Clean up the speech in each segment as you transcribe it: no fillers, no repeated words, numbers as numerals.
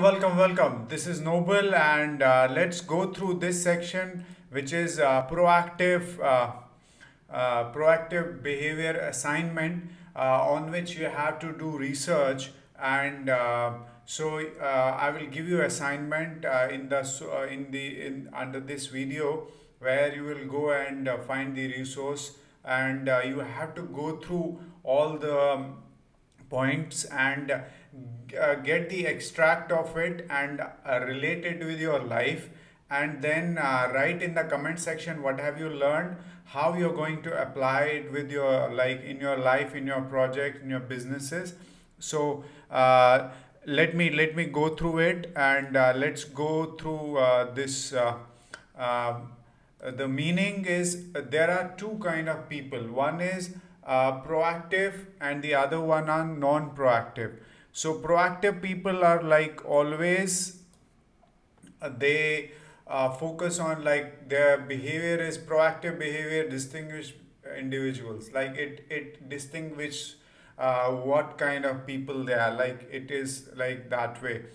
welcome. This is Noble, and let's go through this section, which is proactive behavior assignment, on which you have to do research. And I will give you assignment in under this video, where you will go and find the resource, and you have to go through all the points and get the extract of it and relate it with your life, and then write in the comment section what have you learned, how you're going to apply it with your, like, in your life, in your project, in your businesses. So let me go through it, and let's go through this uh, the meaning is, there are two kind of people. One is proactive, and the other one are non-proactive. So proactive people are like always, they focus on, like, their behavior is proactive behavior, distinguish individuals, like it distinguish what kind of people they are, like it is like that way.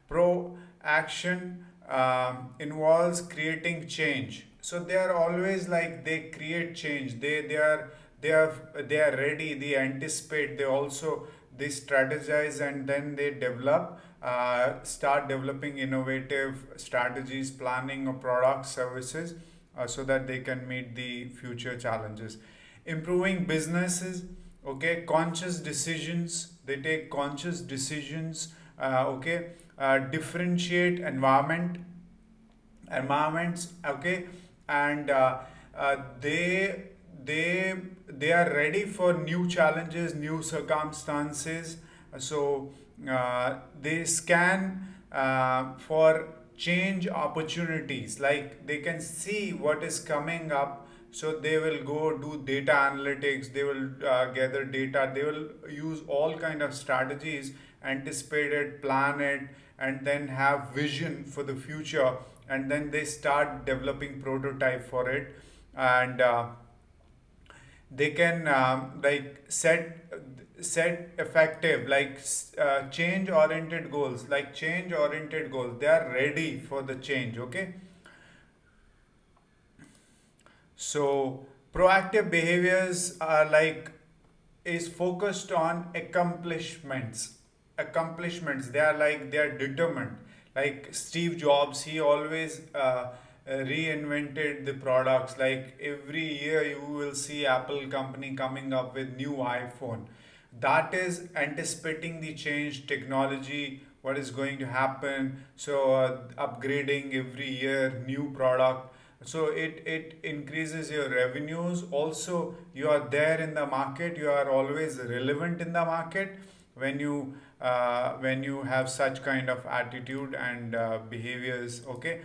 Pro action involves creating change, so they are always like they create change, they are ready, they anticipate, they also they strategize, and then they develop, start developing innovative strategies, planning of products, services, so that they can meet the future challenges. Improving businesses, okay, conscious decisions, they take conscious decisions, okay, differentiate environments, okay, and they are ready for new challenges, new circumstances. So they scan for change opportunities, like they can see what is coming up, so they will go do data analytics, they will gather data, they will use all kind of strategies, anticipate it, plan it, and then have vision for the future, and then they start developing prototype for it. And they can like set effective, like change oriented goals, they are ready for the change, okay. So proactive behaviors are like, is focused on accomplishments, they are like they are determined. Like Steve Jobs, he always reinvented the products, like every year you will see Apple company coming up with new iPhone. That is anticipating the change technology, what is going to happen. So upgrading every year, new product, so it increases your revenues. Also, you are there in the market, you are always relevant in the market when you have such kind of attitude and behaviors, okay.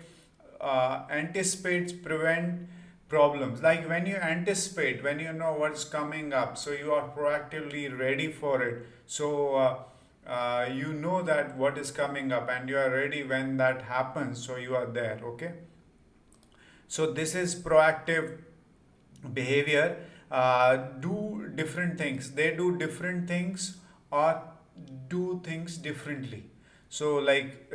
Anticipates prevent problems, like when you anticipate, when you know what's coming up, so you are proactively ready for it. So you know that what is coming up, and you are ready when that happens, so you are there, okay. So this is proactive behavior. Do different things, they do different things, or do things differently. So like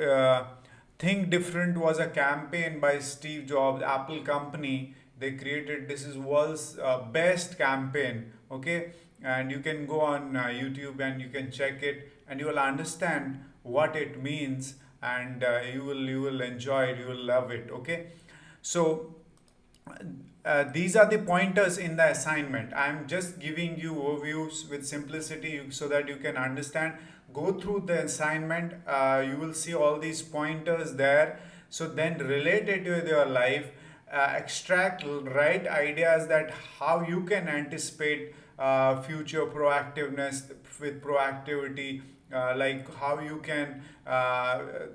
think different was a campaign by Steve Jobs, Apple company. They created, this is world's best campaign, okay. And you can go on YouTube and you can check it, and you will understand what it means, and you will enjoy it, you will love it, okay. So these are the pointers in the assignment. I'm just giving you overviews with simplicity, so that you can understand. Go through the assignment, you will see all these pointers there. So then relate it with your life, extract right ideas, that how you can anticipate future proactiveness with proactivity, like how you can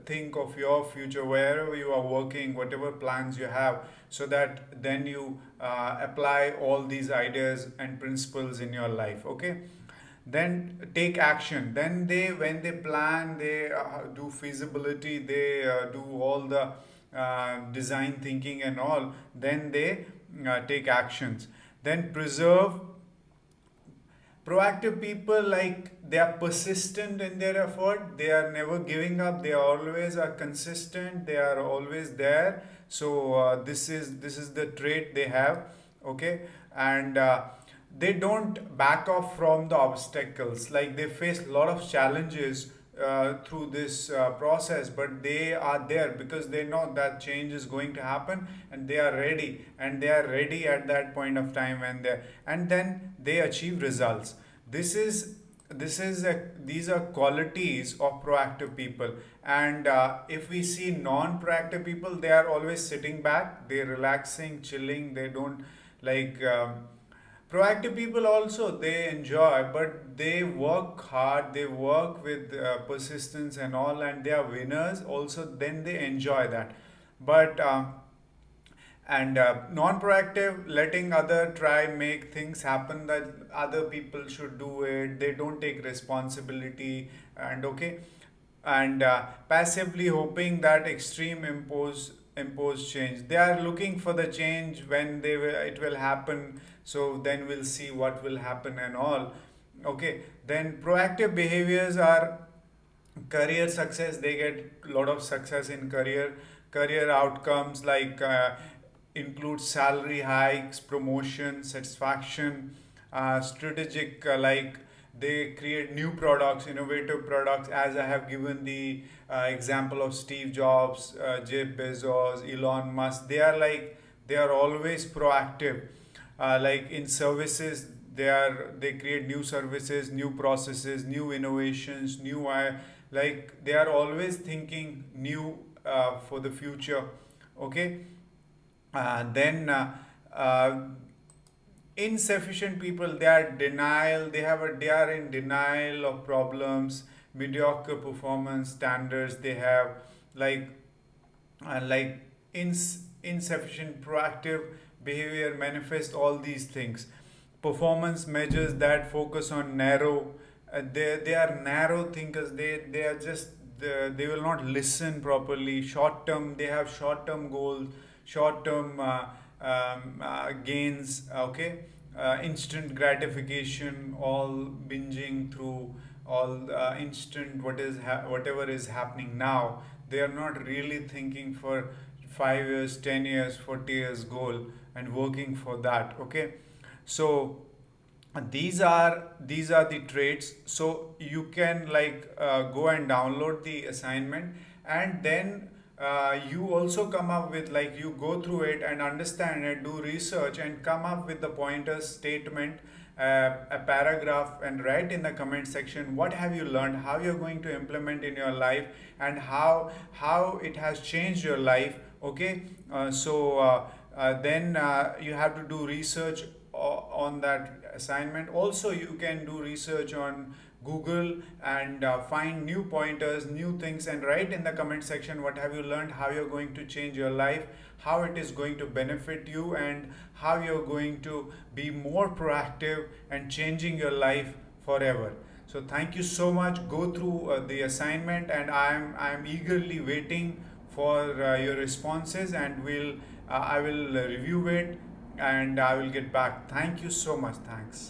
think of your future wherever you are working, whatever plans you have, so that then you apply all these ideas and principles in your life, okay. Then take action, then they, when they plan, they do feasibility, they do all the design thinking and all, then they take actions. Then Proactive people, like, they are persistent in their effort, they are never giving up, they always are consistent, they are always there. So this is the trait they have. Okay. And they don't back off from the obstacles, like they face a lot of challenges through this process, but they are there because they know that change is going to happen, and they are ready, and they are ready at that point of time when they, and then they achieve results. These are qualities of proactive people. And if we see non-proactive people, they are always sitting back, they're relaxing, chilling, they don't like proactive people also, they enjoy, but they work hard, they work with persistence and all, and they are winners also, then they enjoy that. But and non-proactive, letting other try make things happen, that other people should do it, they don't take responsibility. And okay. And passively hoping that extreme impose change, they are looking for the change when it will happen, so then we'll see what will happen and all. Okay. Then proactive behaviors are career success, they get a lot of success in career outcomes, like include salary hikes, promotion, satisfaction, strategic, like they create new products, innovative products, as I have given the example of Steve Jobs, Jeff Bezos, Elon Musk. They are always proactive. Like in services, they create new services, new processes, new innovations, new like they are always thinking new for the future. Okay. Then insufficient people, they are denial, they are in denial of problems, mediocre performance standards they have, like like insufficient proactive behavior manifest all these things. Performance measures that focus on narrow, they are narrow thinkers, they are just they will not listen properly. Short term, they have short term goals, short term gains. Okay. Instant gratification, all binging through all instant, whatever is happening now. They are not really thinking for 5 years, 10 years, 40 years goal and working for that. Okay. So these are the traits. So you can like go and download the assignment, and then you also come up with, like, you go through it and understand it, do research and come up with the pointers, statement, a paragraph, and write in the comment section what have you learned, how you're going to implement in your life, and how it has changed your life. Okay. Then you have to do research on that assignment. Also, you can do research on Google and find new pointers, new things, and write in the comment section what have you learned, how you're going to change your life, how it is going to benefit you, and how you're going to be more proactive and changing your life forever. So thank you so much. Go through the assignment, and I'm eagerly waiting for your responses, and I will review it, and I will get back. Thank you so much. Thanks.